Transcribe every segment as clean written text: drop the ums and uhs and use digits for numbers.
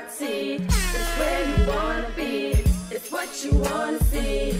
hot seat. It's where you wanna be. It's what you wanna see.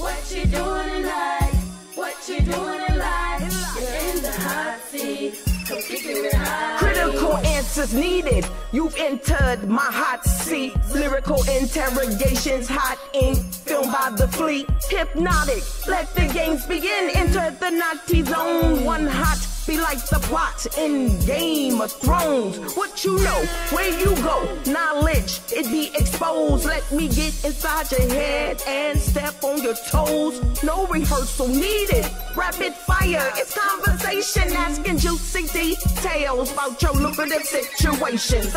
What you doing in life? What you doing in life? You're in the hot seat. Come kick it with hot. Critical answers needed. You've entered my hot seat. Lyrical interrogations, hot ink, filmed by the fleet. Hypnotic, let the games begin. Enter the naughty zone. One hot, be like the plot in Game of Thrones. What you know, where you go, knowledge, it be exposed. Let me get inside your head and step on your toes. No rehearsal needed, rapid fire, it's conversation. Asking juicy details about your lucrative situations.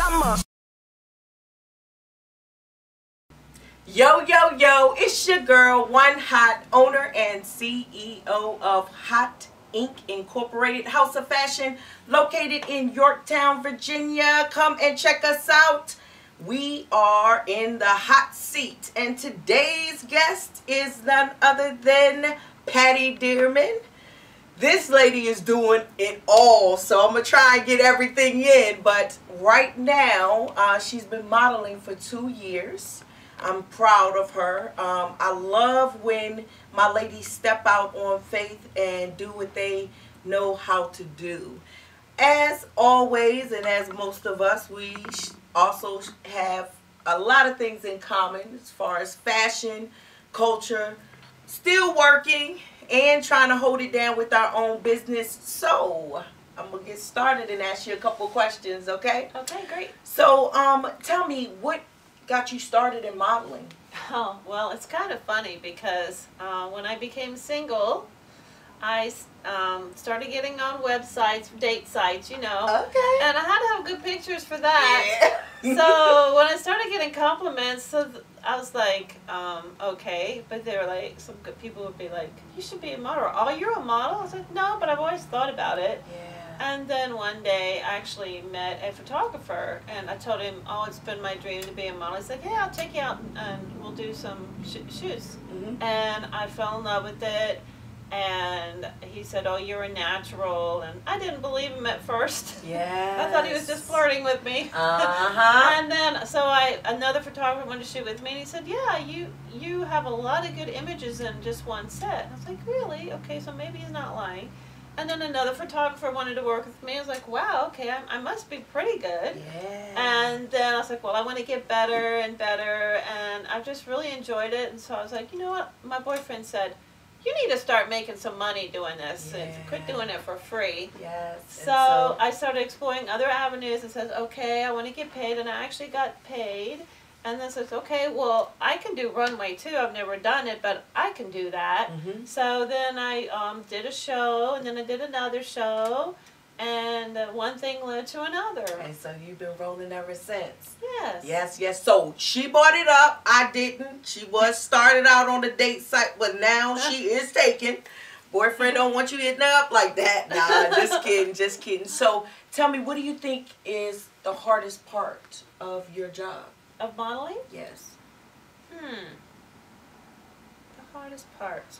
Yo, yo, yo, it's your girl, One Hot, owner and CEO of Hot Ink Incorporated, House of Fashion, located in Yorktown, Virginia. Come and check us out. We are in the hot seat, and today's guest is none other than Patty Dearman. This lady is doing it all, so I'm going to try and get everything in, but right now, she's been modeling for 2 years. I'm proud of her. I love when my ladies step out on faith and do what they know how to do. As always, and as most of us, we also have a lot of things in common as far as fashion, culture, still working, and trying to hold it down with our own business. So I'm going to get started and ask you a couple questions, okay? Okay, great. So tell me, what got you started in modeling? Oh, well, it's kind of funny because when I became single, I started getting on websites, date sites, you know. Okay. And I had to have good pictures for that. Yeah. So when I started getting compliments, I was like, okay. But they were like, some good people would be like, you should be a model. Oh, you're a model? I was like, no, but I've always thought about it. Yeah. And then one day I actually met a photographer, and I told him, oh, it's been my dream to be a model. He's like, yeah, I'll take you out and we'll do some shoots. Mm-hmm. And I fell in love with it, and he said, oh, you're a natural. And I didn't believe him at first. Yeah. I thought he was just flirting with me. Uh-huh. And then, so another photographer wanted to shoot with me, and he said, yeah, you have a lot of good images in just one set. And I was like, really? Okay, so maybe he's not lying. And then another photographer wanted to work with me. I was like, wow, okay, I must be pretty good. Yeah. And then I was like, well, I want to get better and better. And I've just really enjoyed it. And so I was like, you know what? My boyfriend said, you need to start making some money doing this. Yeah. And quit doing it for free. Yes. So I started exploring other avenues and said, okay, I want to get paid. And I actually got paid. And then says, okay, well, I can do runway too. I've never done it, but I can do that. Mm-hmm. So then I did a show, and then I did another show, and one thing led to another. And so you've been rolling ever since. Yes. Yes, yes. So she bought it up. I didn't. She was started out on the date site, but now she is taken. Boyfriend don't want you hitting her up like that. Nah, just kidding, just kidding. So tell me, what do you think is the hardest part of your job? Of modeling? Yes. The hardest part.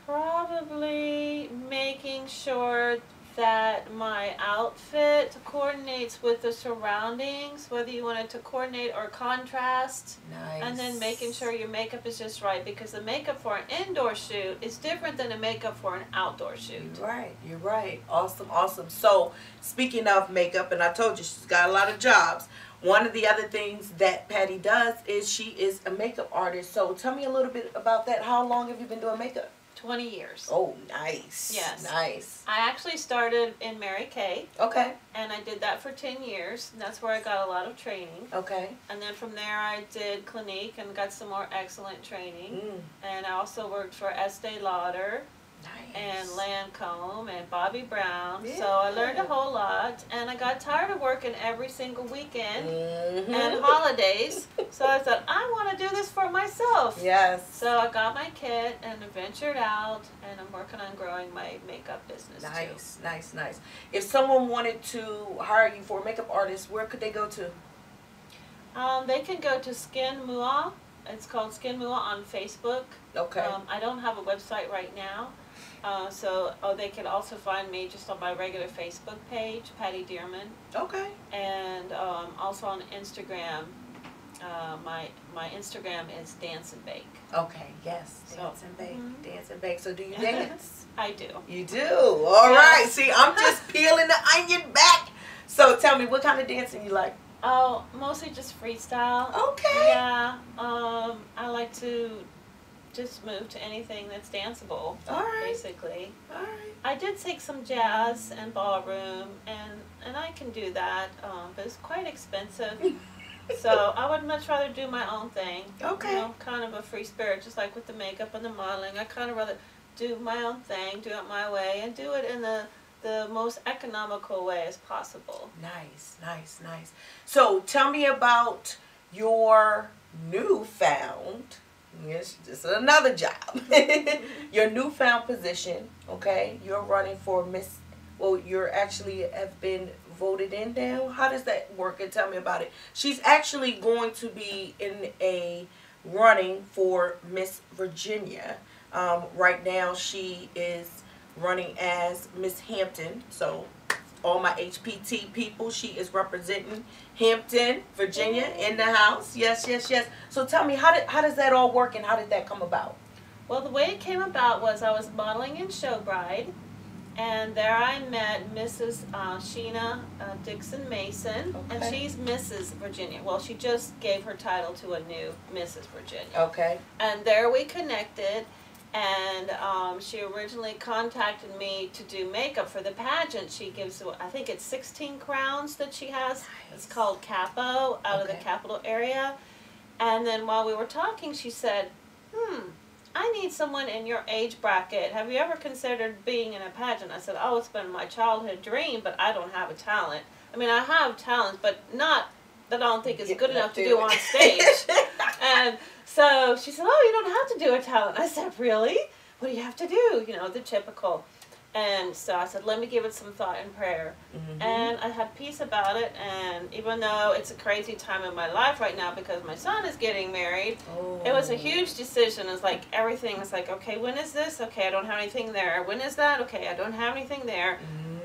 Probably making sure that my outfit coordinates with the surroundings, whether you want it to coordinate or contrast. Nice. And then making sure your makeup is just right, because the makeup for an indoor shoot is different than the makeup for an outdoor shoot. You're right. You're right. Awesome, awesome. So, speaking of makeup, and I told you she's got a lot of jobs. One of the other things that Patty does is she is a makeup artist. So, tell me a little bit about that. How long have you been doing makeup? 20 years. Oh, nice. Yes. Nice. I actually started in Mary Kay. Okay. And I did that for 10 years. And that's where I got a lot of training. Okay. And then from there I did Clinique and got some more excellent training. And I also worked for Estee Lauder. Nice. And Lancome and Bobbi Brown. Yeah. So I learned a whole lot, and I got tired of working every single weekend and holidays. So I thought, I want to do this for myself. Yes. So I got my kit and ventured out, and I'm working on growing my makeup business too. Nice, nice, nice. If someone wanted to hire you for a makeup artist, where could they go to? They can go to Skin Mua It's called Skin Mua on Facebook. Okay. I don't have a website right now. They can also find me just on my regular Facebook page, Patty Dearman. Okay. And also on Instagram. My Instagram is Dance and Bake. Okay. Yes. Dance and bake. Dance and bake. So do you dance? I do. You do. All right. See, I'm just peeling the onion back. So tell me, what kind of dancing you like? Oh, mostly just freestyle. Okay. Yeah. I like to just move to anything that's danceable. All right. Basically. All right. I did take some jazz and ballroom, and I can do that, but it's quite expensive. So I would much rather do my own thing. Okay. You know, kind of a free spirit, just like with the makeup and the modeling. I kind of rather do my own thing, do it my way, and do it in the most economical way as possible. Nice, nice, nice. So tell me about your newfound, yes, this is another job, your newfound position, okay? You're running for Miss, well, you're actually have been voted in now. How does that work? And tell me about it. She's actually going to be in a running for Miss Virginia. Right now she is running as Miss Hampton. So all my HPT people, she is representing Hampton, Virginia in the house. Yes, yes, yes. So tell me, how does that all work and how did that come about? Well, the way it came about was I was modeling in Showbride, and there I met Mrs. Sheena Dixon Mason, and Okay. she's Mrs. Virginia. Well, she just gave her title to a new Mrs. Virginia. Okay. And there we connected, and she originally contacted me to do makeup for the pageant. She gives, I think it's 16 crowns that she has. Nice. It's called Capo, out of the Okay. capital area. And then while we were talking, she said, I need someone in your age bracket. Have you ever considered being in a pageant? I said, oh, it's been my childhood dream, but I don't have a talent. I mean, I have talent, but not that I don't think is good enough to do on stage. And so she said, oh, you don't have to do a talent. I said, really? What do you have to do? You know, the typical. And so I said, let me give it some thought and prayer. And I had peace about it. And even though it's a crazy time in my life right now because my son is getting married, it was a huge decision. It's like everything was like, okay, when is this? Okay, I don't have anything there. When is that? Okay, I don't have anything there.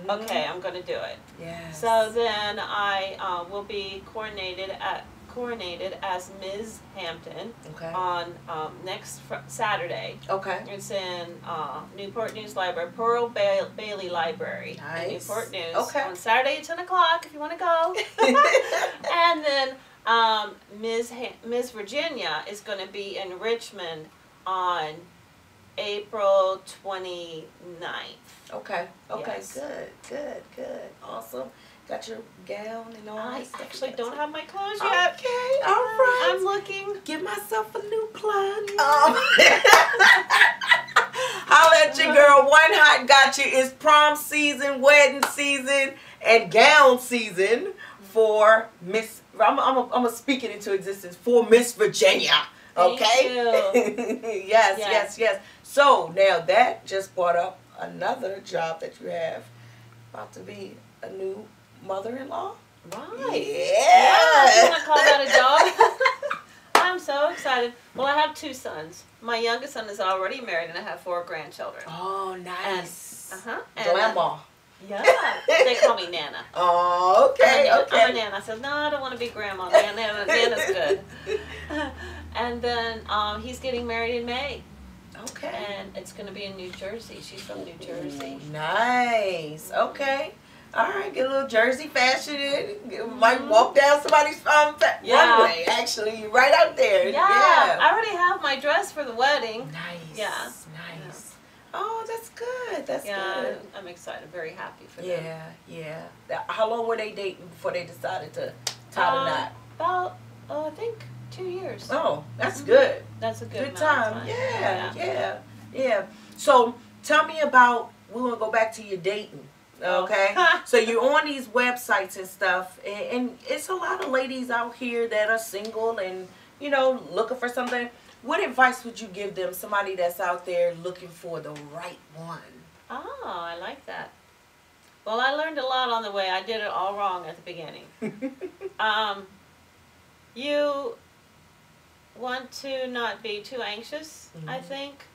Okay, I'm going to do it. Yes. So then I will be coronated as Ms. Hampton Okay. on next Saturday. Okay. It's in Newport News Library, Pearl Bailey Library in Nice. Newport News. Okay. On Saturday at 10 o'clock if you want to go. And then Ms. Virginia is going to be in Richmond on April 29th. Okay. Okay. Yes. Good. Good. Good. Awesome. Got your gown and all I that stuff. actually You got don't some- have my clothes yet. Okay. All right. I'm looking. Give myself a new plug. Holla at your girl. One Hot Gotcha is prom season, wedding season, and gown season for Miss. I'm gonna speak it into existence for Miss Virginia. Okay. Thank yes, Yes. yes, yes. So now that just brought up another job that you have, about to be a new mother-in-law. Right. Yeah. You want to call that a job? I'm so excited. Well, I have 2 sons. My youngest son is already married, and I have 4 grandchildren. Oh, nice. And Grandma. yeah. They call me Nana. Oh, okay, I'm okay. a Nana. I said, no, I don't want to be grandma. Nana's good. And then he's getting married in May. Okay. And it's going to be in New Jersey. She's from New Jersey. Nice. Okay. All right. Get a little Jersey fashion in. Might walk down somebody's Yeah. runway. Actually, right out there. Yeah. I already have my dress for the wedding. Nice. Yeah. Nice. Oh, that's good. That's Yeah, good. I'm excited. Very happy for them. Yeah. Yeah. How long were they dating before they decided to tie the knot? About, I think 2 years. Oh, that's good. That's a good, Good amount of time. Yeah. So tell me about, we're going to go back to your dating. Okay. So you're on these websites and stuff, and it's a lot of ladies out here that are single and, you know, looking for something. What advice would you give them, somebody that's out there looking for the right one? Oh, I like that. Well, I learned a lot on the way. I did it all wrong at the beginning. want to not be too anxious, I think,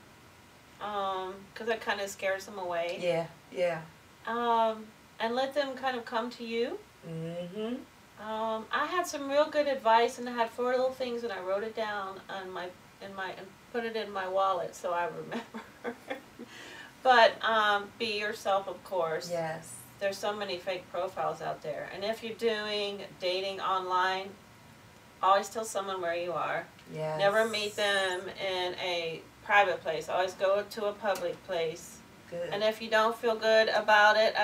because that kind of scares them away. Yeah, yeah. And let them kind of come to you. Mm-hmm. I had some real good advice, and I had 4 little things, and I wrote it down on and put it in my wallet so I remember. But be yourself, of course. Yes. There's so many fake profiles out there, and if you're doing dating online, always tell someone where you are. Yes. Never meet them in a private place. Always go to a public place. Good. And if you don't feel good about it,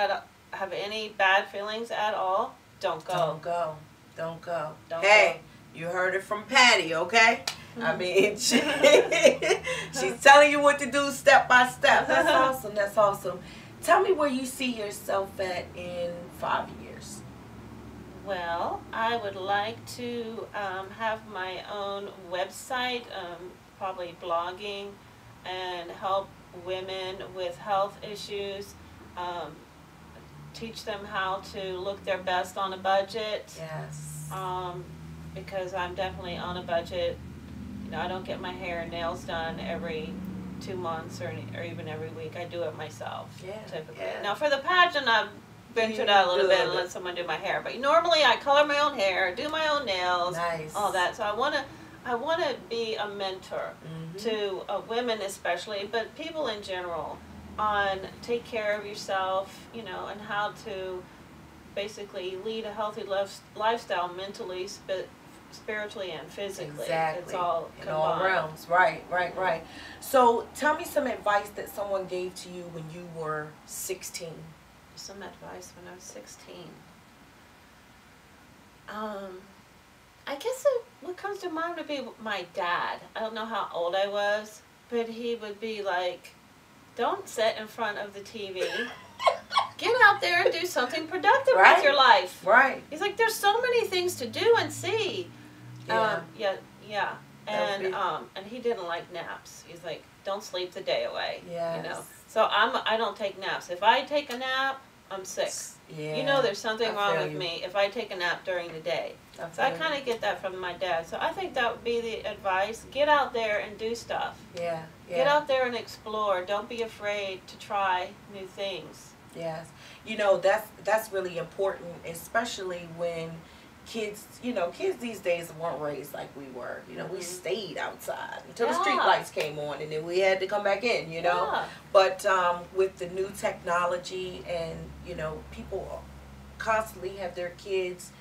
have any bad feelings at all, don't go. Don't go. Don't go. Don't Hey, you heard it from Patty, okay? I mean, she's telling you what to do step by step. That's awesome. That's awesome. Tell me where you see yourself at in 5 years. Well, I would like to have my own website, probably blogging, and help women with health issues, teach them how to look their best on a budget. Yes. Because I'm definitely on a budget. You know, I don't get my hair and nails done every 2 months or even every week. I do it myself, typically. Yeah. Now, for the pageant, I've ventured out a little bit and let someone do my hair. But normally, I color my own hair, do my own nails, Nice. all that. So I want to be a mentor to women especially, but people in general, on take care of yourself, you know, and how to basically lead a healthy lifestyle mentally, spiritually, and physically. Exactly. It's all in combined. all realms. Right. So tell me some advice that someone gave to you when you were 16. Some advice when I was 16. I guess what comes to mind would be my dad. I don't know how old I was, but he would be like, don't sit in front of the TV. Get out there and do something productive with your life. Right. He's like, there's so many things to do and see. Yeah. Yeah. And he didn't like naps. He's like, don't sleep the day away. Yes. You know. So I don't take naps. If I take a nap, I'm sick. Yeah. You know there's something I wrong feel with you. me if I take a nap during the day. So I kind of get that from my dad. So I think that would be the advice. Get out there and do stuff. Yeah. Get out there and explore. Don't be afraid to try new things. Yes. You know, that's really important, especially when kids these days weren't raised like we were. You know, we stayed outside until the street lights came on, and then we had to come back in, you know. Yeah. But with the new technology, and, you know, people constantly have their kids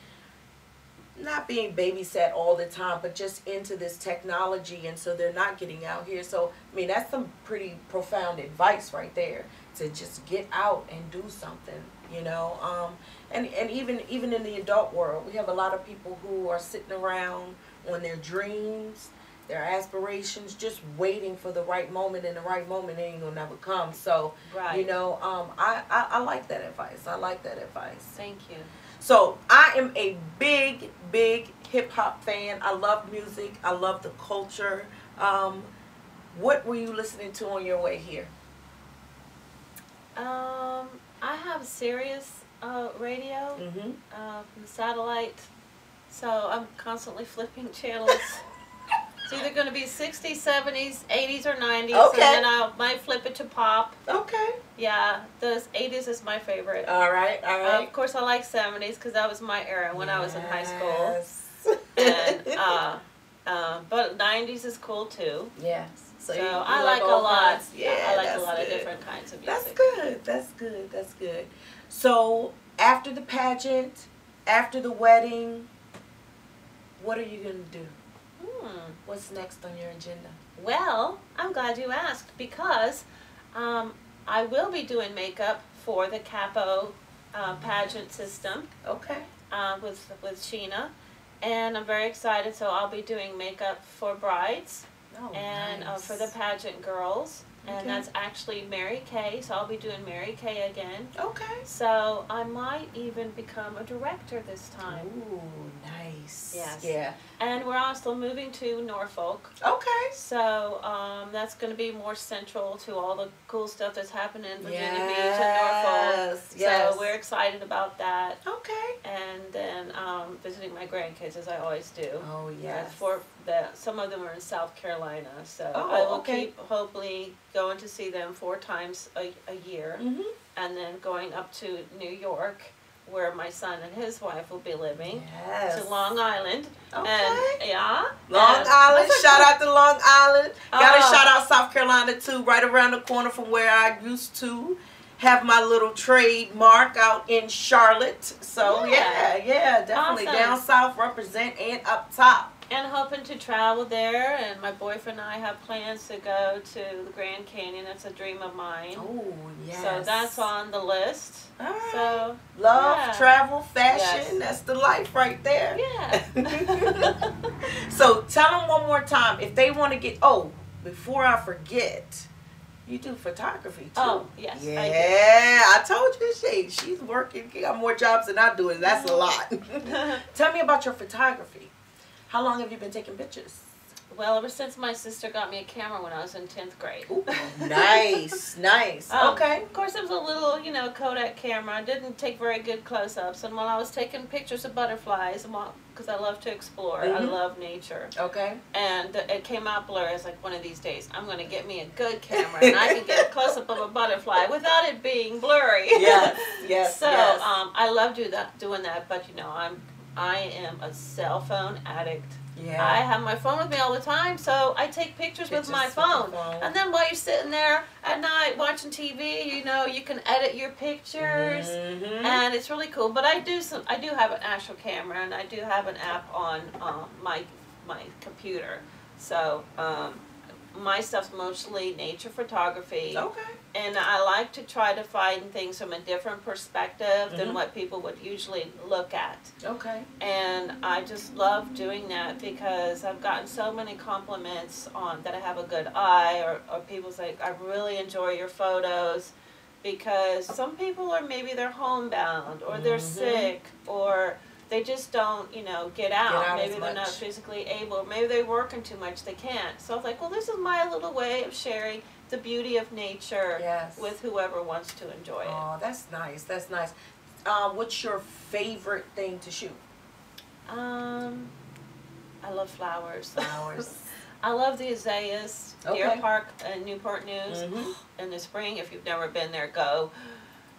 not being babysat all the time, but just into this technology, and so they're not getting out here. So, I mean, that's some pretty profound advice right there, to just get out and do something, you know. And even in the adult world, we have a lot of people who are sitting around on their dreams, their aspirations, just waiting for the right moment, and the right moment ain't gonna never come. So, you know, I like that advice. I like that advice. Thank you. So I am a big hip hop fan. I love music. I love the culture. What were you listening to on your way here? I have Sirius radio from satellite, so I'm constantly flipping channels. It's either going to be 60s, 70s, 80s, or 90s, and then I might flip it to pop. Okay. Yeah, the 80s is my favorite. All right. Of course, I like 70s because that was my era when I was in high school. And but 90s is cool too. Yes. So I like a lot. Yeah, I like a lot of different kinds of music. That's good. So after the pageant, after the wedding, what are you going to do? What's next on your agenda? Well, I'm glad you asked, because I will be doing makeup for the Capo pageant system. Okay. With Sheena, and I'm very excited. So I'll be doing makeup for brides and for the pageant girls. And that's actually Mary Kay, so I'll be doing Mary Kay again. Okay. So I might even become a director this time. Ooh, nice. Yes. Yeah. And we're also moving to Norfolk. Okay. So that's going to be more central to all the cool stuff that's happening in Virginia Beach and Norfolk. Yes. So we're excited about that. Okay. And then visiting my grandkids, as I always do. Oh, yes. Some of them are in South Carolina. So Oh, I will okay. keep hopefully going to see them 4 times a year. Mm-hmm. And then going up to New York, where my son and his wife will be living. Yes. To Long Island. Okay. And yeah. Long and Island. that's a Shout good- out to Long Island. Got to Oh. shout out South Carolina too, right around the corner from where I used to have my little trademark out in Charlotte. So yeah, definitely Awesome. down south represent and up top. And hoping to travel there, and my boyfriend and I have plans to go to the Grand Canyon. That's a dream of mine. Oh yes. So that's on the list. All right. So Love, yeah. travel, fashion. Yes. That's the life right there. Yeah. So tell them one more time if they want to get. Oh, before I forget, you do photography too. Oh, yes, I do. Yeah, I told you she's working. She got more jobs than I do, and that's a lot. Tell me about your photography. How long have you been taking pictures? Well, ever since my sister got me a camera when I was in 10th grade. Ooh, nice, nice. Okay. Of course, it was a little, Kodak camera. I didn't take very good close-ups. And while I was taking pictures of butterflies, because I love to explore, I Mhm. love nature. Okay. And it came out blurry. I was like, one of these days, I'm going to get me a good camera, and I can get a close-up of a butterfly without it being blurry. Yes, yes, So yes. I love doing that, but I am a cell phone addict. Yeah. I have my phone with me all the time, so I take pictures with my phone. And then while you're sitting there at night watching TV, you can edit your pictures, Mhm. and it's really cool. But I do have an actual camera, and I do have an app on my computer. So my stuff's mostly nature photography. Okay. And I like to try to find things from a different perspective Mhm. than what people would usually look at. Okay. And I just love doing that because I've gotten so many compliments on that I have a good eye, or people say, I really enjoy your photos, because some people are they're homebound, or they're Mhm. sick, or they just don't, get out. out Maybe as they're not much. physically able. Maybe they're working too much, they can't. So I was like, well, this is my little way of sharing the beauty of nature Yes. with whoever wants to enjoy it. Oh, that's nice. That's nice. What's your favorite thing to shoot? I love flowers. Flowers. I love the azaleas. Deer Okay. Park and Newport News. Mhm. In the spring, if you've never been there, go.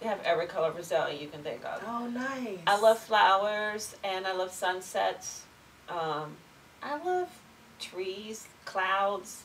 They have every color of azalea you can think of. Oh, nice. I love flowers, and I love sunsets. I love trees, clouds,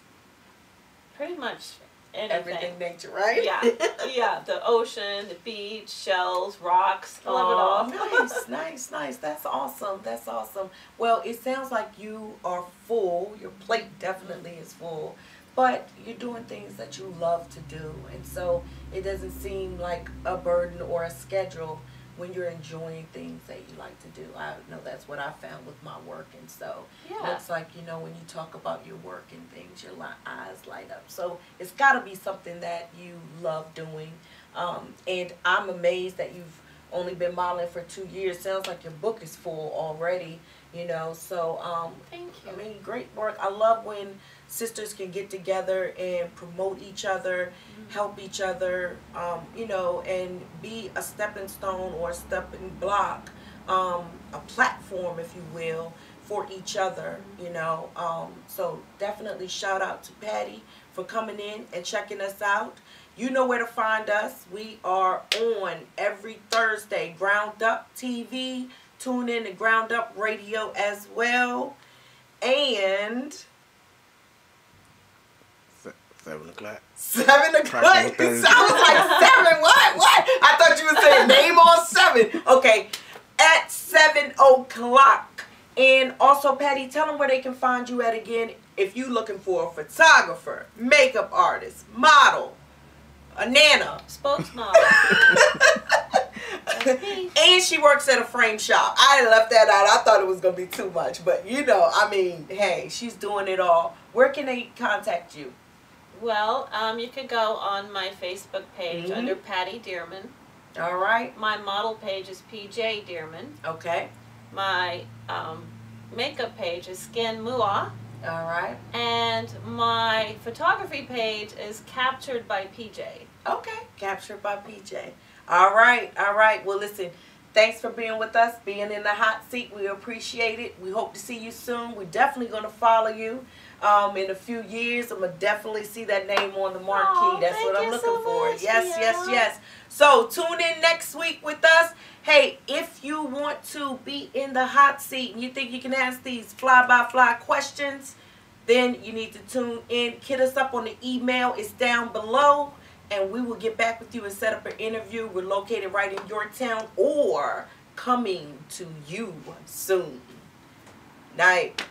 pretty much anything. everything nature, right? Yeah, yeah. The ocean, the beach, shells, rocks. I love it all. Nice, nice, nice. That's awesome. That's awesome. Well, it sounds like you are full. Your plate definitely is full. But you're doing things that you love to do. And so it doesn't seem like a burden or a schedule when you're enjoying things that you like to do. I know that's what I found with my work. And so it Yeah. looks like, when you talk about your work and things, your eyes light up. So it's got to be something that you love doing. And I'm amazed that you've only been modeling for 2 years. Sounds like your book is full already, so Thank you. I mean, great work. I love when sisters can get together and promote each other, help each other, and be a stepping stone or a stepping block, a platform, if you will, for each other, So definitely shout out to Patty for coming in and checking us out. You know where to find us. We are on every Thursday, Ground Up TV. Tune in to Ground Up Radio as well. And 7 o'clock. 7 o'clock. Practical It Thursday. sounds like 7. What? I thought you were saying name on 7. Okay. At 7 o'clock. And also, Patty, tell them where they can find you at again if you're looking for a photographer, makeup artist, model, a nana. Spokesmodel. And she works at a frame shop. I left that out. I thought it was going to be too much. But, hey, she's doing it all. Where can they contact you? Well, you could go on my Facebook page Mhm. under Patty Dearman. All right. My model page is PJ Dearman. Okay. My makeup page is Skin Mua. All right. And my photography page is Captured by PJ. Okay. Captured by PJ. All right. All right. Well, listen. Thanks for being with us, being in the hot seat. We appreciate it. We hope to see you soon. We're definitely going to follow you in a few years. I'm going to definitely see that name on the marquee. Oh, That's thank what I'm you looking so for. much, Yes, yes, Deanna. yes. So tune in next week with us. Hey, if you want to be in the hot seat and you think you can ask these fly-by-fly questions, then you need to tune in. Hit us up on the email. It's down below. And we will get back with you and set up an interview. We're located right in Yorktown or coming to you soon. Night.